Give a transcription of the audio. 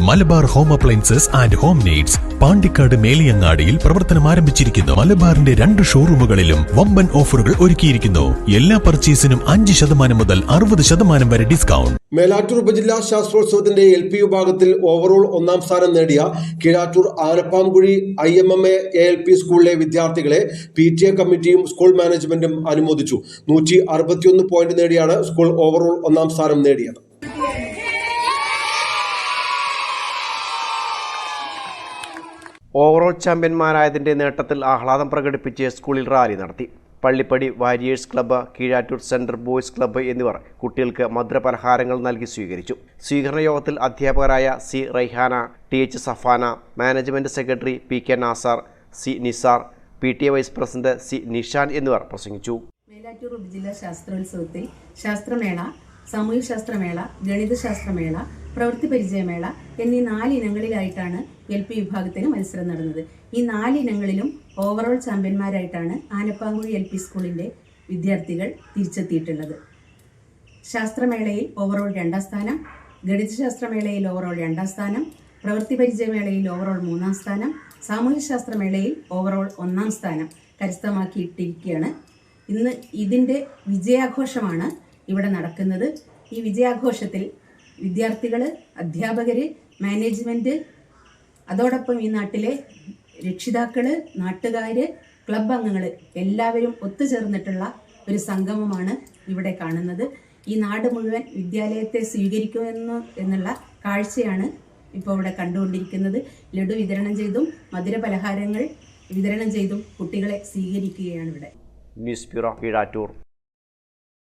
Malabar home appliances and home needs Pandikkad മേലിയങ്ങാടിയിൽ പ്രവർത്തനം ആരംഭിച്ചിരിക്കുന്നു. മലബാറിന്റെ 2 ഷോറൂമുകളിലും വമ്പൻ ഓഫറുകൾ ഒരുക്കിയിരിക്കുന്നു. എല്ലാ പർച്ചേസിനും 5% മുതൽ 60% വരെ ഡിസ്കൗണ്ട്. മേലാറ്റൂർ ഉപജില്ലാ ശാസ്ത്രോത്സവത്തിന്റെ LP വിഭാഗത്തിൽ ഓവറോൾ 1ാം സ്ഥാനം നേടിയ കീഴാറ്റൂർ ആനപ്പാംകുഴി IMMA ALP സ്കൂളിലെ വിദ്യാർത്ഥികളെ PTA കമ്മിറ്റിയും സ്കൂൾ മാനേജ്മെന്റും അനുമോദിച്ചു. 161 പോയിന്റ് നേടിയാണ് സ്കൂൾ ഓവറോൾ 1ാം സ്ഥാനം നേടിയത്. ഓവറോൾ ചാമ്പ്യന്മാരായതിന്റെ നേട്ടത്തിൽ ആഹ്ലാദം പ്രകടിപ്പിച്ച് സ്കൂളിൽ റാലി നടത്തി. Pallippadi warriors club, Keezhattur central boys club എന്നിവർ കുട്ടികൾക്ക് മധുരപലഹാരങ്ങൾ നൽകി സ്വീകരിച്ചു. സ്വീകരണ യോഗത്തിൽ അധ്യാപകരായ C. Raihana, TH Safana, management secretary PK Nasar, C. Nisar, PTA vice president C. Nishan എന്നിവർ പ്രസംഗിച്ചു. മേലാറ്റൂർ ഉപജില്ലാ ശാസ്ത്രോത്സവത്തിൽ ശാസ്ത്രമേള, സാമൂഹ്യശാസ്ത്രമേള, ഗണിതശാസ്ത്രമേള, പ്രവൃത്തി പരിചയമേള എന്നീ 4 ഇനങ്ങളിലായിട്ടാണ് LP വിഭാഗത്തിന് മത്സരം നടന്നത്. ഈ 4 ഇനങ്ങളിലും ഓവറോൾ ചാമ്പ്യന്മാരായിട്ടാണ് ആനപ്പാംകുഴി LP സ്കൂളിന്റെ വിദ്യാർത്ഥികൾ തിരിച്ചെത്തിയിട്ടുള്ളത്. ശാസ്ത്രമേളയിൽ ഓവറോൾ 2ാം സ്ഥാനം, ഗണിതശാസ്ത്രമേളയിൽ ഓവറോൾ 2ാം സ്ഥാനം, പ്രവൃത്തി പരിചയമേളയിൽ ഓവറോൾ 3ാം സ്ഥാനം, സാമൂഹ്യശാസ്ത്രമേളയിൽ ഓവറോൾ 1ാം സ്ഥാനം കരസ്ഥമാക്കിയിട്ടിരിക്കുകയാണ്. ഇന്ന് ഇതിൻ്റെ വിജയാഘോഷമാണ് ഇവിടെ നടക്കുന്നത്. ഈ വിജയാഘോഷത്തിൽ വിദ്യാർത്ഥികൾ, അധ്യാപകർ, മാനേജ്മെൻറ്റ്, അതോടൊപ്പം ഈ നാട്ടിലെ രക്ഷിതാക്കൾ, നാട്ടുകാർ, ക്ലബ് അംഗങ്ങൾ എല്ലാവരും ഒത്തുചേർന്നിട്ടുള്ള ഒരു സംഗമമാണ് ഇവിടെ കാണുന്നത്. ഈ നാട് മുഴുവൻ വിദ്യാലയത്തെ സ്വീകരിക്കുമെന്ന് എന്നുള്ള കാഴ്ചയാണ് ഇപ്പോൾ ഇവിടെ കണ്ടുകൊണ്ടിരിക്കുന്നത്. ലഡു വിതരണം ചെയ്തും മധുരപലഹാരങ്ങൾ വിതരണം ചെയ്തും കുട്ടികളെ സ്വീകരിക്കുകയാണ് ഇവിടെ. News bureau, Keezhattoor.